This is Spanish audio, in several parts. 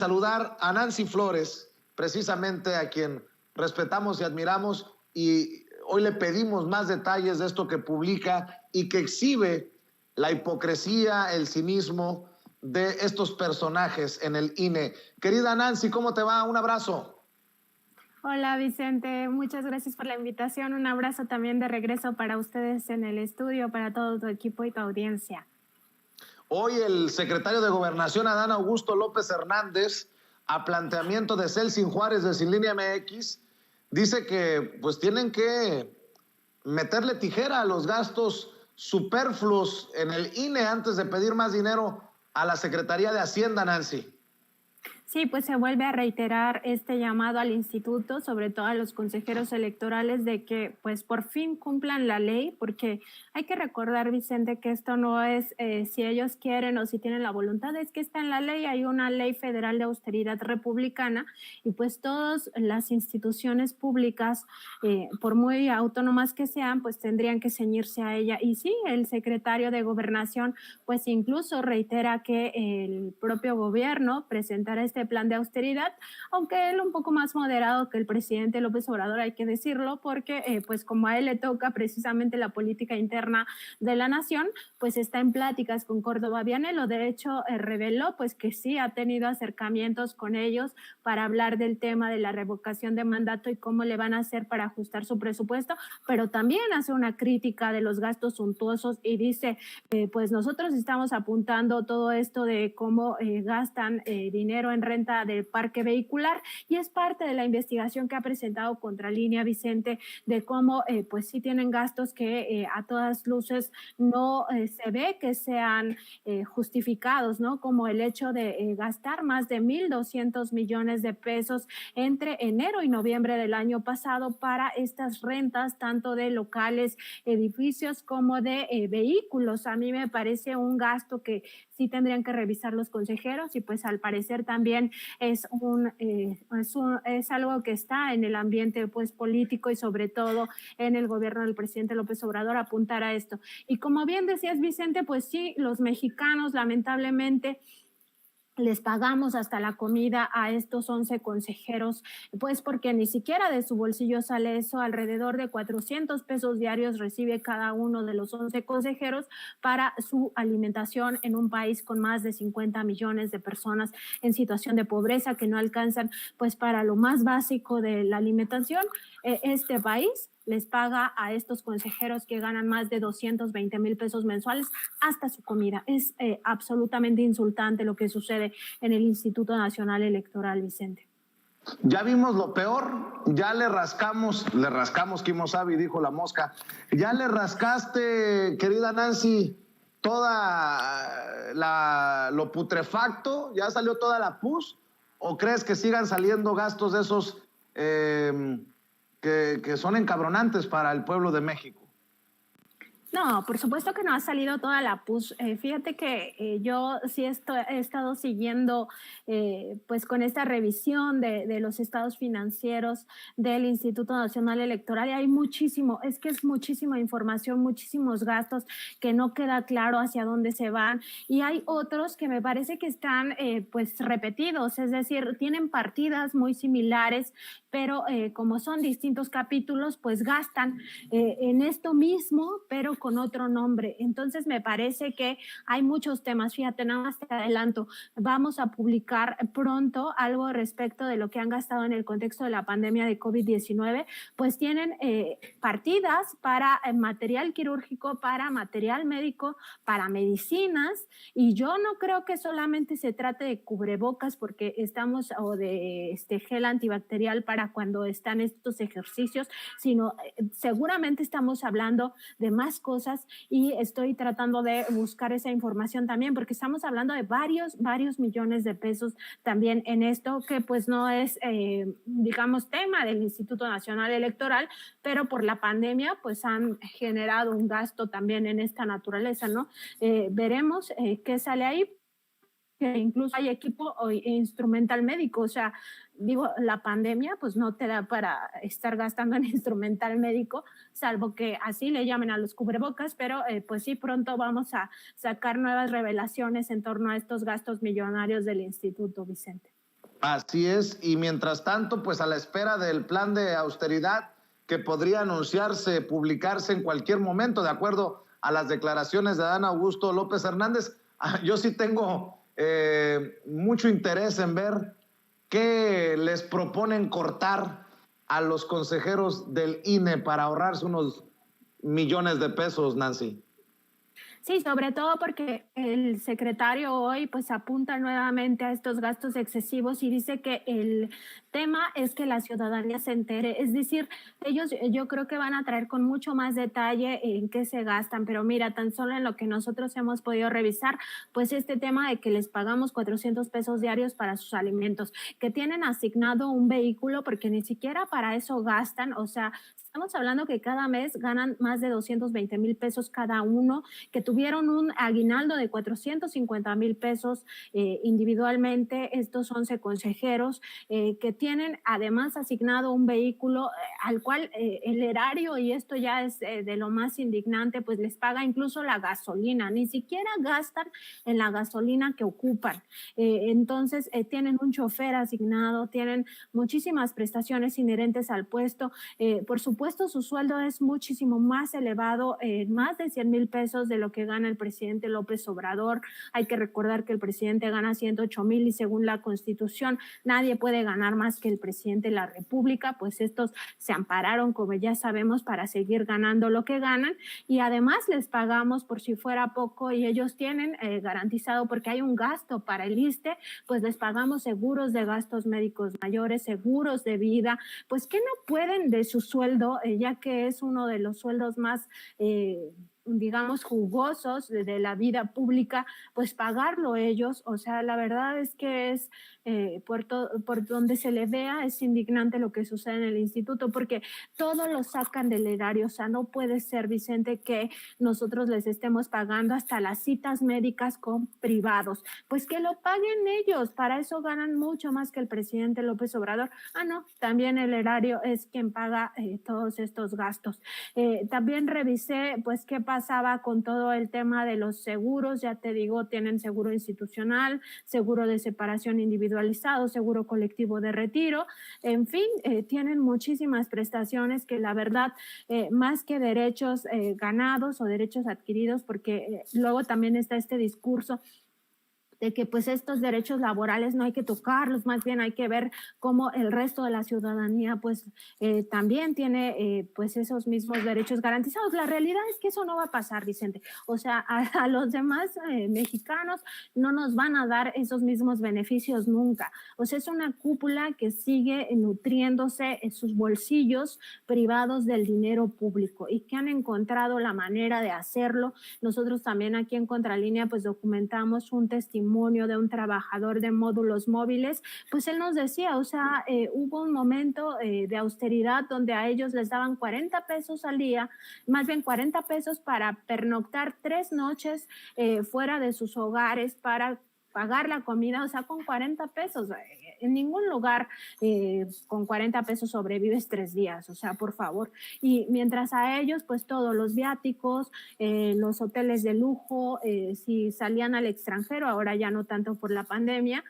saludar a Nancy Flores, precisamente a quien respetamos y admiramos, y hoy le pedimos más detalles de esto que publica y que exhibe la hipocresía, el cinismo de estos personajes en el INE. Querida Nancy, ¿cómo te va? Un abrazo. Hola Vicente, muchas gracias por la invitación. Un abrazo también de regreso para ustedes en el estudio, para todo tu equipo y tu audiencia. Hoy el secretario de Gobernación, Adán Augusto López Hernández, a planteamiento de Celsin Juárez de Sin Línea MX, dice que pues tienen que meterle tijera a los gastos superfluos en el INE antes de pedir más dinero a la Secretaría de Hacienda, Nancy. Sí, pues se vuelve a reiterar este llamado al instituto, sobre todo a los consejeros electorales, de que pues por fin cumplan la ley, porque hay que recordar, Vicente, que esto no es si ellos quieren o si tienen la voluntad, es que está en la ley, hay una ley federal de austeridad republicana y pues todas las instituciones públicas, por muy autónomas que sean, pues tendrían que ceñirse a ella. Y sí, el secretario de Gobernación pues incluso reitera que el propio gobierno presentará este plan de austeridad, aunque él un poco más moderado que el presidente López Obrador, hay que decirlo, porque pues como a él le toca precisamente la política interna de la nación, pues está en pláticas con Córdoba Vianello. De hecho, reveló pues que sí ha tenido acercamientos con ellos para hablar del tema de la revocación de mandato y cómo le van a hacer para ajustar su presupuesto, pero también hace una crítica de los gastos suntuosos y dice, pues nosotros estamos apuntando todo esto de cómo gastan dinero en renta del parque vehicular y es parte de la investigación que ha presentado Contralínea, Vicente, de cómo pues sí tienen gastos que a todas luces no se ve que sean justificados, ¿no? Como el hecho de gastar más de 1,200 millones de pesos entre enero y noviembre del año pasado para estas rentas, tanto de locales, edificios como de vehículos. A mí me parece un gasto que sí tendrían que revisar los consejeros y pues al parecer también es algo que está en el ambiente pues político y sobre todo en el gobierno del presidente López Obrador apuntar a esto. Y como bien decías, Vicente, pues sí, los mexicanos lamentablemente les pagamos hasta la comida a estos 11 consejeros, pues porque ni siquiera de su bolsillo sale eso, alrededor de 400 pesos diarios recibe cada uno de los 11 consejeros para su alimentación en un país con más de 50 millones de personas en situación de pobreza que no alcanzan pues para lo más básico de la alimentación. Este país les paga a estos consejeros que ganan más de 220,000 pesos mensuales hasta su comida. Es absolutamente insultante lo que sucede en el Instituto Nacional Electoral, Vicente. Ya vimos lo peor, ya le rascamos, Kimosabi, dijo la mosca. Ya le rascaste, querida Nancy, lo putrefacto, ya salió toda la pus, ¿o crees que sigan saliendo gastos de esos que son encabronantes para el pueblo de México? No, por supuesto que no ha salido toda la pus. Fíjate que yo sí he estado siguiendo pues con esta revisión de los estados financieros del Instituto Nacional Electoral y hay es muchísima información, muchísimos gastos que no queda claro hacia dónde se van y hay otros que me parece que están pues repetidos, es decir, tienen partidas muy similares, pero como son distintos capítulos, pues gastan en esto mismo, pero con otro nombre. Entonces me parece que hay muchos temas. Fíjate, nada más te adelanto, vamos a publicar pronto algo respecto de lo que han gastado en el contexto de la pandemia de COVID-19, pues tienen partidas para material quirúrgico, para material médico, para medicinas y yo no creo que solamente se trate de cubrebocas porque estamos o de gel antibacterial para cuando están estos ejercicios, sino seguramente estamos hablando de más cosas y estoy tratando de buscar esa información también porque estamos hablando de varios millones de pesos también en esto que pues no es digamos tema del Instituto Nacional Electoral, pero por la pandemia pues han generado un gasto también en esta naturaleza, ¿no? Veremos qué sale ahí, que incluso hay equipo instrumental médico, o sea, digo, la pandemia pues no te da para estar gastando en instrumental médico, salvo que así le llamen a los cubrebocas, pero pues sí, pronto vamos a sacar nuevas revelaciones en torno a estos gastos millonarios del instituto, Vicente. Así es, y mientras tanto, pues a la espera del plan de austeridad que podría anunciarse, publicarse en cualquier momento, de acuerdo a las declaraciones de Adán Augusto López Hernández. Yo sí tengo mucho interés en ver qué les proponen cortar a los consejeros del INE para ahorrarse unos millones de pesos, Nancy. Sí, sobre todo porque el secretario hoy pues apunta nuevamente a estos gastos excesivos y dice que el tema es que la ciudadanía se entere. Es decir, ellos yo creo que van a traer con mucho más detalle en qué se gastan, pero mira, tan solo en lo que nosotros hemos podido revisar, pues este tema de que les pagamos 400 pesos diarios para sus alimentos, que tienen asignado un vehículo porque ni siquiera para eso gastan, o sea, estamos hablando que cada mes ganan más de 220,000 pesos cada uno, que tuvieron un aguinaldo de 450,000 pesos individualmente, estos 11 consejeros, que tienen además asignado un vehículo al cual el erario, y esto ya es de lo más indignante, pues les paga incluso la gasolina, ni siquiera gastan en la gasolina que ocupan. Entonces, tienen un chofer asignado, tienen muchísimas prestaciones inherentes al puesto. Por supuesto, su sueldo es muchísimo más elevado, más de 100,000 pesos de lo que gana el presidente López Obrador. Hay que recordar que el presidente gana 108,000 y según la Constitución nadie puede ganar más que el presidente de la República, pues estos se ampararon, como ya sabemos, para seguir ganando lo que ganan y además les pagamos por si fuera poco y ellos tienen garantizado, porque hay un gasto para el ISSSTE, pues les pagamos seguros de gastos médicos mayores, seguros de vida, pues que no pueden de su sueldo, ya que es uno de los sueldos más digamos, jugosos de la vida pública, pues pagarlo ellos. O sea, la verdad es que es por donde se le vea, es indignante lo que sucede en el instituto, porque todo lo sacan del erario. O sea, no puede ser, Vicente, que nosotros les estemos pagando hasta las citas médicas con privados. Pues que lo paguen ellos, para eso ganan mucho más que el presidente López Obrador. Ah, no, también el erario es quien paga todos estos gastos. También revisé, pues, qué pasaba con todo el tema de los seguros. Ya te digo, tienen seguro institucional, seguro de separación individualizado, seguro colectivo de retiro, en fin, tienen muchísimas prestaciones que la verdad, más que derechos ganados o derechos adquiridos, porque luego también está este discurso de que pues estos derechos laborales no hay que tocarlos, más bien hay que ver cómo el resto de la ciudadanía pues también tiene pues esos mismos derechos garantizados. La realidad es que eso no va a pasar, Vicente. O sea, a los demás mexicanos no nos van a dar esos mismos beneficios nunca. O sea, es una cúpula que sigue nutriéndose en sus bolsillos privados del dinero público y que han encontrado la manera de hacerlo. Nosotros también aquí en Contralínea pues documentamos un testimonio de un trabajador de módulos móviles, pues él nos decía, o sea, hubo un momento de austeridad donde a ellos les daban 40 pesos al día, más bien 40 pesos para pernoctar 3 noches fuera de sus hogares, para pagar la comida, o sea, con 40 pesos. En ningún lugar con 40 pesos sobrevives 3 días, o sea, por favor. Y mientras a ellos, pues todos los viáticos, los hoteles de lujo, si salían al extranjero, ahora ya no tanto por la pandemia,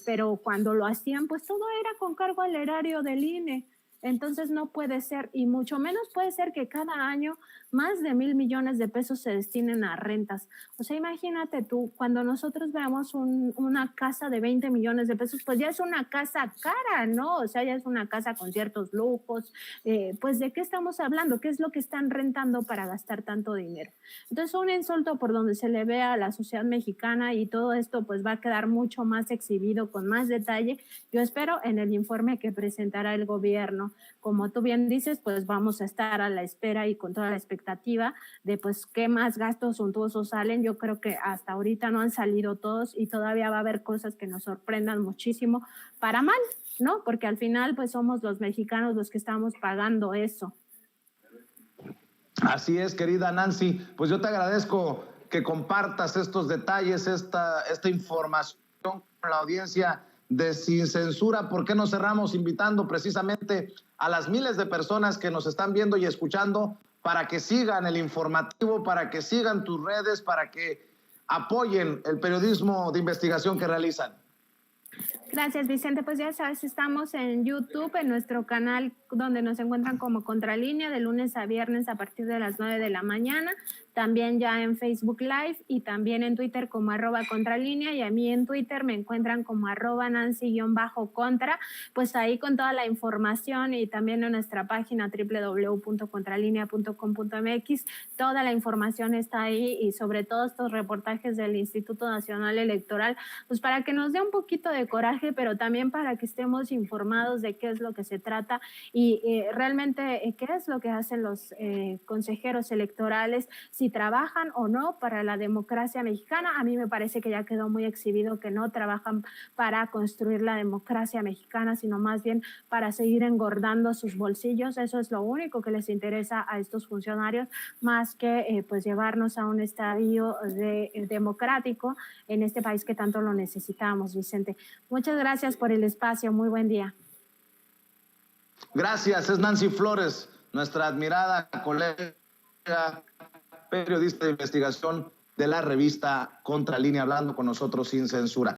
pero cuando lo hacían, pues todo era con cargo al erario del INE. Entonces no puede ser, y mucho menos puede ser que cada año más de 1,000 millones de pesos se destinen a rentas. O sea, imagínate tú, cuando nosotros veamos una casa de 20 millones de pesos, pues ya es una casa cara, ¿no? O sea, ya es una casa con ciertos lujos. Pues ¿de qué estamos hablando? ¿Qué es lo que están rentando para gastar tanto dinero? Entonces, un insulto por donde se le vea a la sociedad mexicana, y todo esto pues va a quedar mucho más exhibido con más detalle, yo espero, en el informe que presentará el gobierno. Como tú bien dices, pues vamos a estar a la espera y con toda la expectativa de pues qué más gastos suntuosos salen. Yo creo que hasta ahorita no han salido todos y todavía va a haber cosas que nos sorprendan muchísimo para mal, ¿no? Porque al final pues somos los mexicanos los que estamos pagando eso. Así es, querida Nancy. Pues yo te agradezco que compartas estos detalles, esta información con la audiencia de Sin Censura. ¿Por qué no cerramos invitando precisamente a las miles de personas que nos están viendo y escuchando para que sigan el informativo, para que sigan tus redes, para que apoyen el periodismo de investigación que realizan? Gracias, Vicente. Pues ya sabes, estamos en YouTube, en nuestro canal donde nos encuentran como Contralínea de lunes a viernes a partir de las 9 de la mañana. También ya en Facebook Live y también en Twitter como @Contralínea, y a mí en Twitter me encuentran como @Nancy_Contra, pues ahí con toda la información, y también en nuestra página www.contralinea.com.mx toda la información está ahí, y sobre todo estos reportajes del Instituto Nacional Electoral, pues para que nos dé un poquito de coraje, pero también para que estemos informados de qué es lo que se trata y realmente qué es lo que hacen los consejeros electorales, si trabajan o no para la democracia mexicana. A mí me parece que ya quedó muy exhibido que no trabajan para construir la democracia mexicana, sino más bien para seguir engordando sus bolsillos. Eso es lo único que les interesa a estos funcionarios, más que pues llevarnos a un estadio democrático en este país que tanto lo necesitamos, Vicente. Muchas gracias por el espacio. Muy buen día. Gracias, es Nancy Flores, nuestra admirada colega, periodista de investigación de la revista Contralínea, hablando con nosotros sin censura.